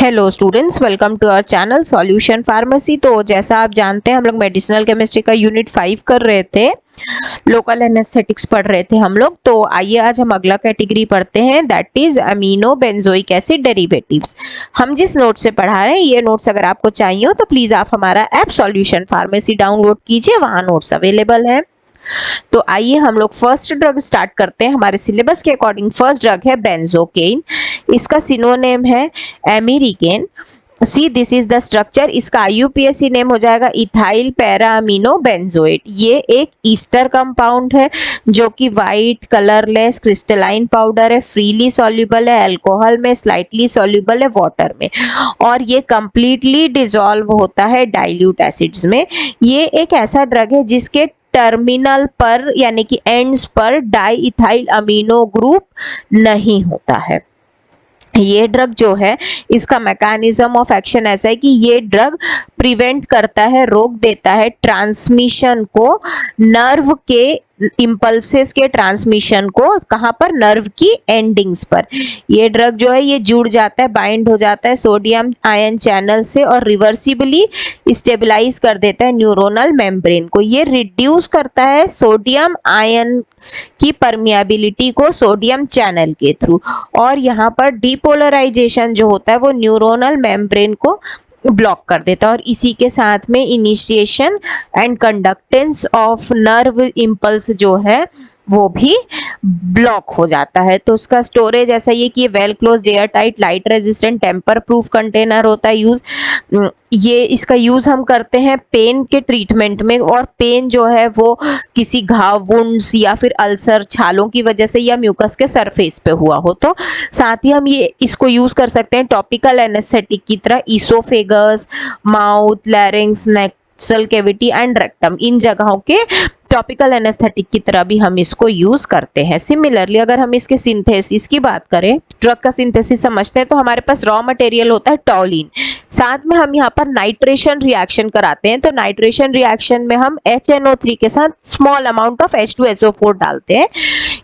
Hello students, welcome to our channel solution pharmacy. तो जैसा आप जानते हैं हम लोग मेडिसिनल केमिस्ट्री का यूनिट 5 कर रहे थे, लोकल एनेस्थेटिक्स पढ़ रहे थे हम लोग। तो आइए आज हम अगला कैटेगरी पढ़ते हैं, that is amino benzoic acid derivatives. हम जिस नोट से पढ़ा रहे हैं ये नोट्स अगर आपको चाहिए हो तो प्लीज आप हमारा ऐप सॉल्यूशन फार्मेसी डाउनलोड कीजिए, वहां नोट्स अवेलेबल हैं। तो आइए हम लोग फर्स्ट ड्रग स्टार्ट करते हैं। हमारे सिलेबस के अकॉर्डिंग फर्स्ट ड्रग है बेंजोकेन, इसका सिनोनेम है Americaine. See this is the structure, इसका आईयूपीएसी नेम हो जाएगा इथाइल पैरा अमीनो बेंजोएट। ये एक ईस्टर कंपाउंड है जो कि वाइट कलरलेस क्रिस्टलाइन पाउडर है, फ्रीली सॉल्युबल है अल्कोहल में, स्लाइटली सॉल्युबल है वाटर में, और ये कंप्लीटली डिसॉल्व होता है डाइल्यूट एसिड्स में। ये एक ऐसा ड्रग है जिसके टर्मिनल पर यानी कि एंड्स पर डाई इथाइल अमीनो ग्रुप नहीं होता है। ये ड्रग जो है इसका मैकेनिज्म ऑफ एक्शन ऐसा है कि ये ड्रग प्रिवेंट करता है, रोक देता है ट्रांसमिशन को, नर्व के इम्पल्सेस के ट्रांसमिशन को, कहां पर, नर्व की एंडिंग्स पर। ये ड्रग जो है ये जुड़ जाता है, बाइंड हो जाता है सोडियम आयन चैनल से और रिवर्सिबली स्टेबलाइज कर देता है न्यूरोनल मेम्ब्रेन को। ये रिड्यूस करता है सोडियम आयन की परमिएबिलिटी को सोडियम चैनल के थ्रू, और यहाँ पर डीपोलराइजेशन जो होता है वो न्यूरोनल मेम्ब्रेन को ब्लॉक कर देता है, और इसी के साथ में initiation and conductance of nerve impulse जो है वो भी ब्लॉक हो जाता है। तो उसका स्टोरेज ऐसा ही है कि ये well closed air tight light resistant tamper proof container होता है यूज। ये इसका यूज हम करते हैं पेन के ट्रीटमेंट में, और पेन जो है वो किसी घाव, वुंड्स या फिर अल्सर, छालों की वजह से या म्यूकस के सरफेस पे हुआ हो तो। साथ ही हम ये इसको यूज कर सकते हैं टॉपिकल एनेस्थेटिक की तरह oesophagus, mouth, larynx, neck, cell cavity and rectum, इन जगहों के टॉपिकल एनेस्थेटिक की तरह भी हम इसको यूज करते हैं। सिमिलरली अगर हम इसके सिंथेसिस की बात करें, ड्रग का सिंथेसिस समझते हैं, तो हमारे पास रॉ मटेरियल होता है टॉलिन, साथ में हम यहाँ पर नाइट्रेशन रिएक्शन कराते हैं। तो नाइट्रेशन रिएक्शन में हम HNO3 के साथ स्मॉल अमाउंट ऑफ H2SO4 डालते हैं।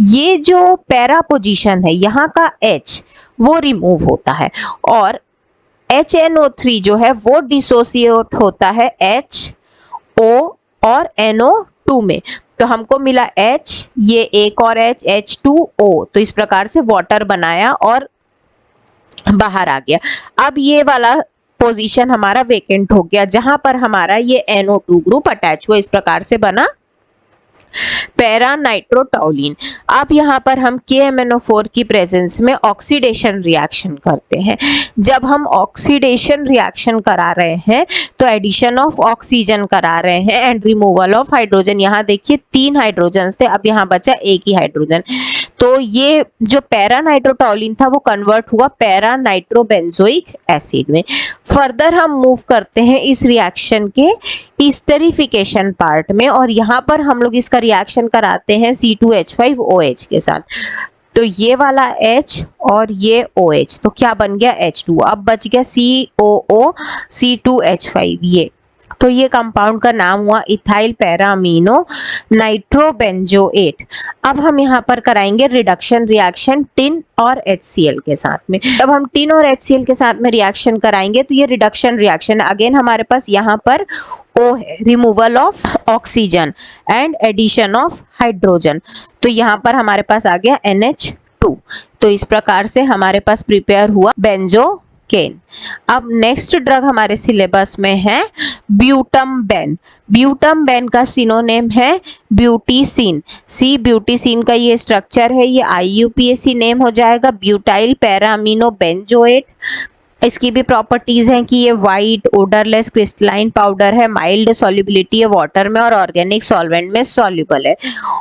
ये जो पैरा पोजीशन है यहाँ का H वो रिमूव होता है, और HNO3 जो है वो डिसोसिएट होता है HO और NO2 में। तो हमको मिला H, ये एक और H, H2O, तो इस प्रकार से वाटर बनाया और बाहर आ गया। अब ये वाला पोजीशन हमारा वेकेंट हो गया जहां पर हमारा ये NO2 ग्रुप अटैच हुआ, इस प्रकार से बना पैरा नाइट्रोटॉलिन। अब यहाँ पर हम KMNO4 की प्रेजेंस में ऑक्सीडेशन रिएक्शन करते हैं। जब हम ऑक्सीडेशन रिएक्शन करा रहे हैं तो एडिशन ऑफ ऑक्सीजन करा रहे हैं एंड रिमूवल ऑफ हाइड्रोजन। यहाँ देखिए 3 हाइड्रोजन थे, अब यहाँ बचा एक ही हाइड्रोजन। तो ये जो पैरा नाइट्रोटॉलिन था वो कन्वर्ट हुआ पैरा नाइट्रोबेंजोइक एसिड में। फर्दर हम मूव करते हैं इस रिएक्शन के ईस्टरिफिकेशन पार्ट में, और यहाँ पर हम लोग इसका रिएक्शन कराते हैं C2H5OH के साथ। तो ये वाला H और ये OH, तो क्या बन गया H2, अब बच गया COO C2H5 ये। तो ये कंपाउंड का नाम हुआ इथाइल पैरा अमीनो नाइट्रोबेंजोएट। अब हम यहाँ पर कराएंगे रिडक्शन रिएक्शन टिन और HCl के साथ में। जब हम टिन और HCl के साथ में रिएक्शन कराएंगे तो ये रिडक्शन रिएक्शन अगेन हमारे पास यहाँ पर O है, removal of oxygen and addition of hydrogen. तो यहाँ पर हमारे पास आ गया NH2। तो इस प्रकार से हमारे पास प्रिपेयर हुआ बेंजोकेन। अब नेक्स्ट ड्रग हमारे सिलेबस में है ब्यूटमबेन। ब्यूटमबेन का सिनोनेम है ब्यूटीसिन। सी ब्यूटीसिन का ये स्ट्रक्चर है, ये IUPAC नेम हो जाएगा ब्यूटाइल पैरा अमीनो बेंजोएट। इसकी भी प्रॉपर्टीज हैं कि ये वाइट ओडरलेस क्रिस्टलाइन पाउडर है, माइल्ड सॉल्युबिलिटी है वाटर में और ऑर्गेनिक सॉल्वेंट में सॉल्युबल है,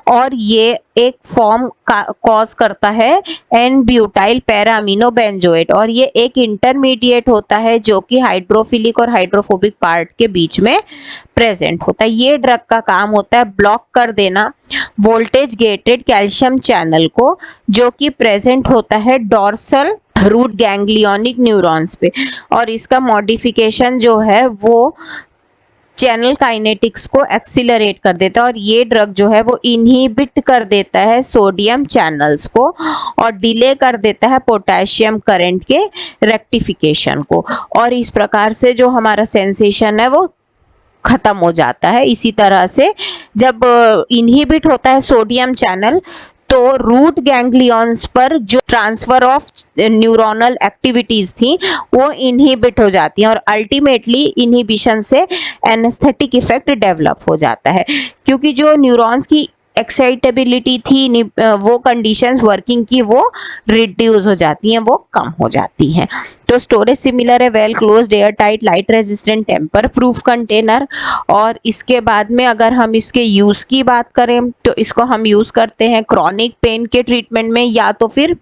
और ये एक फॉर्म कॉज करता है n butyl para amino benzoate, और ये एक इंटरमीडिएट होता है जो कि हाइड्रोफिलिक और हाइड्रोफोबिक पार्ट के बीच में प्रेजेंट होता है। ये ड्रग का काम होता है ब्लॉक कर देना वोल्टेज गेटेड कैल्शियम चैनल को, जो कि प्रेजेंट होता है डॉर्सल रूट गैंग्लियोनिक न्यूरॉन्स पे, और इसका मॉडिफिकेशन जो है वो चैनल काइनेटिक्स को एक्सीलरेट कर देता है और ये ड्रग जो है वो इनहिबिट कर देता है सोडियम चैनल्स को और डिले कर देता है पोटेशियम करंट के रेक्टिफिकेशन को, और इस प्रकार से जो हमारा सेंसेशन है वो खत्म हो जाता है। इसी तरह से जब इनहिबिट होता है सोडियम चैनल तो रूट गैंग्लियंस पर जो ट्रांसफर ऑफ न्यूरोनल एक्टिविटीज थी वो इनहिबिट हो जाती हैं और अल्टीमेटली इनहिबिशन से एनेस्थेटिक इफेक्ट डेवलप हो जाता है, क्योंकि जो न्यूरॉन्स की एक्साइटेबिलिटी थी वो कंडीशंस वर्किंग की वो रिड्यूस हो जाती हैं, वो कम हो जाती हैं। तो स्टोरेज सिमिलर है well closed air tight light resistant tamper proof container. और इसके बाद में अगर हम इसके यूज़ की बात करें तो इसको हम यूज़ करते हैं क्रॉनिक पेन के ट्रीटमेंट में या तो फिर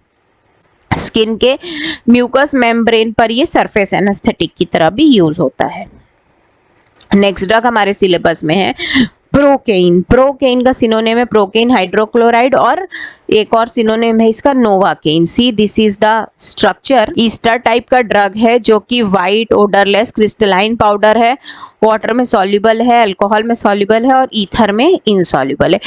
स्किन के म्यूकस मेम्ब्रेन पर ये सरफेस एनेस्थेटिक की तरह भी यूज़ होता है। नेक्स्ट ड्रग हमारे सिलेबस में है प्रोकेन। प्रोकेन का सिनोनिम है प्रोकेन हाइड्रोक्लोराइड और एक और सिनोनिम है इसका novocaine. See this is the structure. Ester type का ड्रग है जो कि वाइट ओडरलेस क्रिस्टलाइन पाउडर है, वाटर में सॉल्युबल है, अल्कोहल में सॉल्युबल है और ईथर में इनसॉल्युबल है।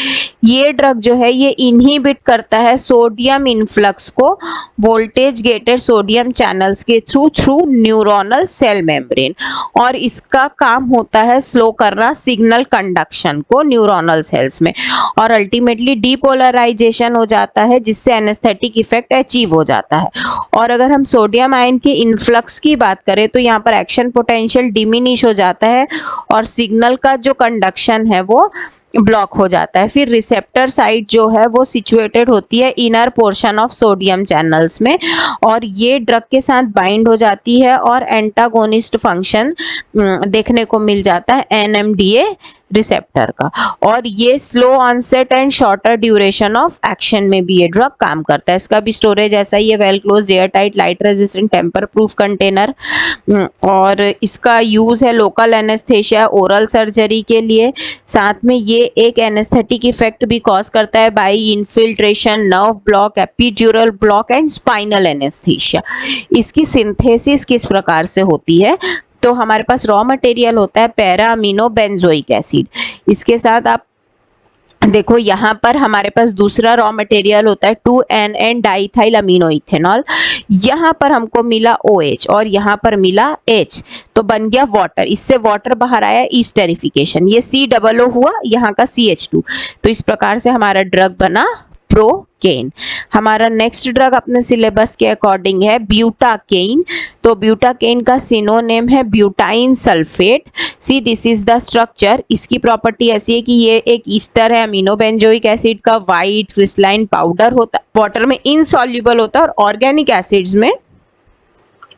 ये ड्रग जो है ये इनहिबिट करता है सोडियम इनफ्लक्स को वोल्टेज गेटेड सोडियम चैनल्स के थ्रू न्यूरोनल सेल मेम्ब्रेन, और इसका काम होता है स्लो करना सिग्नल कंडक्शन को न्यूरोनल सेल्स में, और अल्टीमेटली डीपोलराइजेशन हो जाता है जिससे एनेस्थेटिक इफेक्ट अचीव हो जाता है। और अगर हम सोडियम आयन के इन्फ्लक्स की बात करें तो यहाँ पर एक्शन पोटेंशियल डिमिनिश हो जाता है और सिग्नल का जो कंडक्शन है वो ब्लॉक हो जाता है। फिर रिसेप्टर साइट जो है वो सिचुएटेड होती है inner portion of sodium channels में, और ये ड्रग के साथ बाइंड हो जाती है और एंटागोनिस्ट फंक्शन देखने को मिल जाता है एनएमडीए रिसेप्टर का, और ये slow onset and shorter duration of action में भी ये ड्रग काम करता है। इसका भी स्टोरेज ऐसा ही है well closed air tight light resistant tamper proof container, और इसका यूज है लोकल एनेस्थेशिया ओरल सर्जरी के लिए। साथ में ये एक एनेस्थेटिक इफेक्ट भी कॉज करता है by infiltration, nerve block, epidural block and spinal anaesthesia. इसकी सिंथेसिस किस प्रकार से होती है तो हमारे पास रॉ मटेरियल होता है पैरा अमीनो बेंजोइक एसिड। इसके साथ आप देखो यहाँ पर हमारे पास दूसरा रॉ मटेरियल होता है 2NN डाइथाइल अमीनो इथेनॉल। यहाँ पर हमको मिला OH और यहाँ पर मिला H, तो बन गया वाटर। इससे वाटर बाहर आया ईस्टरिफिकेशन, ये COO हुआ, यहाँ का CH2। तो इस प्रकार से हमारा ड्रग बना प्रोकेन। हमारा नेक्स्ट ड्रग अपने सिलेबस के अकॉर्डिंग है ब्यूटाकेन। तो ब्यूटाकेन का सिनोनिम है butyne sulphate. C this is the structure. इसकी प्रॉपर्टी ऐसी है कि ये एक ईस्टर है अमीनो बेंजोइक एसिड का, वाइट क्रिस्टलाइन पाउडर होता है, वाटर में इनसॉल्युबल होता है और ऑर्गेनिक एसिड्स में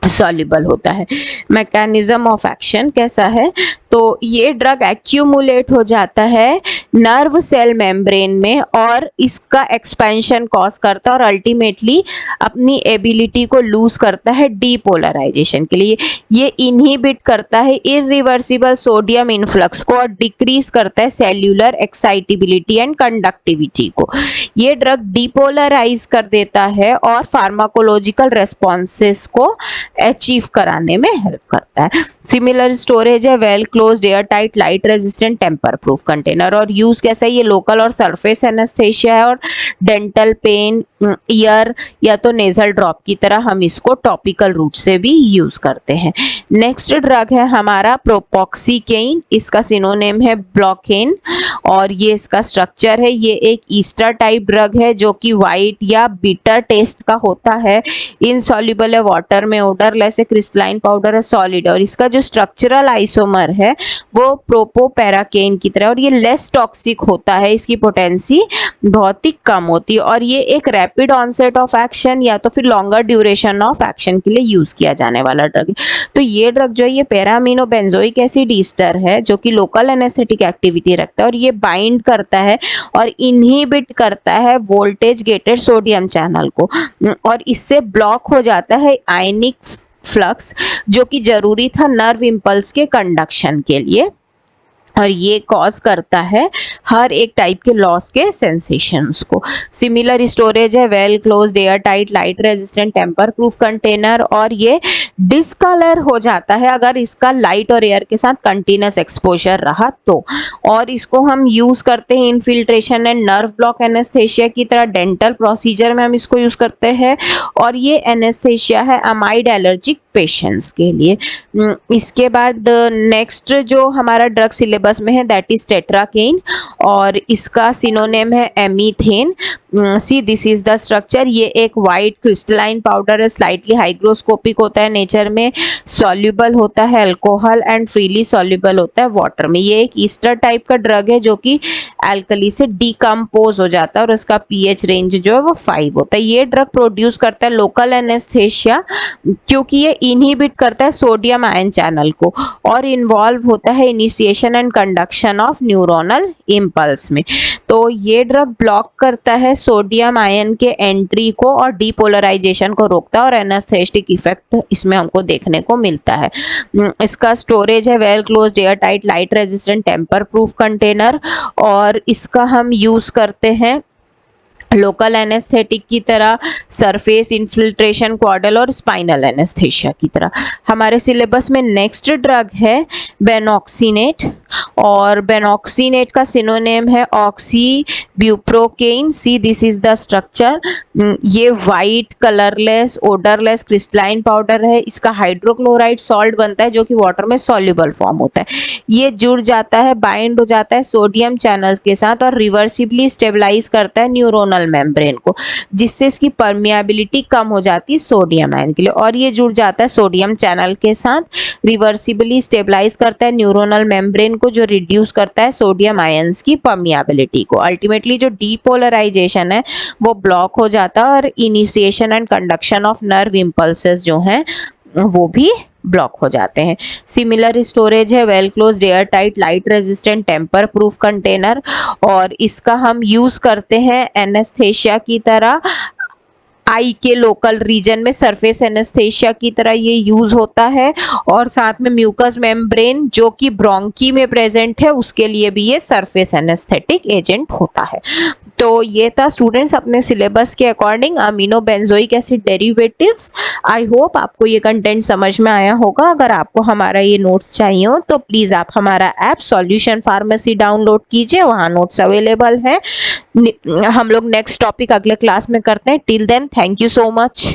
सॉल्युबल होता है। मैकेनिज्म ऑफ एक्शन कैसा है तो ये ड्रग एक्यूमुलेट हो जाता है नर्व सेल मेम्ब्रेन में और इसका एक्सपेंशन कॉज करता है और अल्टीमेटली अपनी एबिलिटी को लूज करता है डीपोलराइजेशन के लिए। ये इनहिबिट करता है इरिवर्सिबल सोडियम इनफ्लक्स को और डिक्रीज करता है सेल्यूलर एक्साइटेबिलिटी एंड कंडक्टिविटी को। ये ड्रग डीपोलराइज कर देता है और फार्माकोलॉजिकल रेस्पॉन्सेस को अचीव कराने में हेल्प करता है। सिमिलर स्टोरेज है well closed air tight light resistant tamper proof container, और यूज कैसा है ये लोकल और सरफेस एनेस्थेशिया है और डेंटल पेन, ईयर या तो नेजल ड्रॉप की तरह हम इसको टॉपिकल रूट से भी यूज करते हैं। नेक्स्ट ड्रग है हमारा प्रोपोक्सिकेन। इसका सिनोनिम है ब्लॉकेन और ये इसका स्ट्रक्चर है। ये एक ईस्टर टाइप ड्रग है जो कि वाइट या बिटर टेस्ट का होता है, इनसॉल्युबल है वाटर में, ओडरलेस है, क्रिस्टलाइन पाउडर है, सॉलिड, और इसका जो स्ट्रक्चरल आइसोमर है वो प्रोपोपेराकेन की तरह, और ये लेस टॉक्सिक होता है, इसकी पोटेंसी बहुत ही कम होती है और ये एक रैपिड ऑनसेट ऑफ एक्शन या तो फिर लॉन्गर ड्यूरेशन ऑफ एक्शन के लिए यूज किया जाने वाला ड्रग है। तो ये ड्रग जो है ये पैराअमीनो बेंजोइक एसिड ईस्टर है जो कि लोकल एनेस्थेटिक एक्टिविटी रखता है और ये बाइंड करता है और इनहिबिट करता है वोल्टेज गेटेड सोडियम चैनल को, और इससे ब्लॉक हो जाता है आयनिक फ्लक्स जो कि जरूरी था नर्व इंपल्स के कंडक्शन के लिए। और ये कॉज करता है हर एक टाइप के लॉस के सेंसेशंस को। सिमिलर स्टोरेज है well closed, air tight, light resistant, tamper proof container, और ये डिस्कलर हो जाता है अगर इसका लाइट और एयर के साथ कंटिन्यूस एक्सपोजर रहा तो। और इसको हम यूज करते हैं infiltration and nerve block anaesthesia की तरह, डेंटल प्रोसीजर में हम इसको यूज करते हैं। और ये एनेस्थेशिया है अमाइड एलर्जिक पेशेंट्स के लिए। इसके बाद नेक्स्ट जो हमारा ड्रग सिलेबस में है दैट इज टेट्राकेन, और इसका सिनोनिम है amethane. See this is the structure. ये एक वाइट क्रिस्टलाइन पाउडर है, स्लाइटली हाइग्रोस्कोपिक होता है नेचर में, सॉल्युबल होता है अल्कोहल एंड फ्रीली सॉल्युबल होता है वाटर में। ये एक ईस्टर टाइप का ड्रग है जो कि एल्कली से डिकम्पोज हो जाता है और उसका पीएच रेंज जो है वो 5 होता है। ये ड्रग प्रोड्यूस करता है लोकल एनेस्थेशिया क्योंकि ये इनहिबिट करता है सोडियम आयन चैनल को और इन्वॉल्व होता है initiation and conduction of neuronal impulse में। तो ये ड्रग ब्लॉक करता है सोडियम आयन के एंट्री को और डीपोलराइजेशन को रोकता है और एनेस्थेटिक इफेक्ट इसमें हमको देखने को मिलता है। इसका स्टोरेज है well closed, air tight, light resistant, tamper proof container, और इसका हम यूज करते हैं लोकल एनेस्थेटिक की तरह, सरफेस इन्फिल्ट्रेशन, क्वाडल और स्पाइनल एनेस्थेशिया की तरह। हमारे सिलेबस में नेक्स्ट ड्रग है बेनॉक्सीनेट, और बेनॉक्सीनेट का सिनोनिम है oxybuprocaine. See this is the structure. ये white colourless odourless crystalline powder है। इसका हाइड्रोक्लोराइड सॉल्ट बनता है जो कि वाटर में सॉल्युबल फॉर्म होता है। ये जुड़ जाता है, बाइंड हो जाता है सोडियम चैनल्स के साथ और रिवर्सिबली स्टेबलाइज करता है न्यूरोनल मेम्ब्रेन को, जिससे इसकी परमिएबिलिटी कम हो जाती है सोडियम आयन के लिए। और ये जुड़ जाता है सोडियम चैनल के साथ, रिवर्सिबली स्टेबलाइज करता है न्यूरोनल मेम्ब्रेन को, जो रिड्यूस करता है सोडियम आयंस की परमिएबिलिटी को। अल्टीमेटली जो डीपोलराइजेशन है वो ब्लॉक हो जाता है और initiation and conduction of nerve impulses जो हैं वो भी ब्लॉक हो जाते हैं। सिमिलर स्टोरेज है well closed, air tight, light resistant, tamper proof container, और इसका हम यूज करते हैं एनेस्थेशिया की तरह आई के लोकल रीजन में, सरफेस एनेस्थेशिया की तरह ये यूज होता है। और साथ में म्यूकस मेम्ब्रेन जो कि ब्रोंकी में प्रेजेंट है उसके लिए भी ये सरफेस एनेस्थेटिक एजेंट होता है। तो ये था स्टूडेंट्स अपने सिलेबस के according amino benzoic acid derivatives. I hope आपको ये कंटेंट समझ में आया होगा। अगर आपको हमारा ये नोट्स चाहिए हो तो प्लीज़ आप हमारा ऐप सॉल्यूशन फार्मेसी डाउनलोड कीजिए, वहाँ नोट्स अवेलेबल हैं। हम लोग नेक्स्ट टॉपिक अगले क्लास में करते हैं। Till then thank you so much.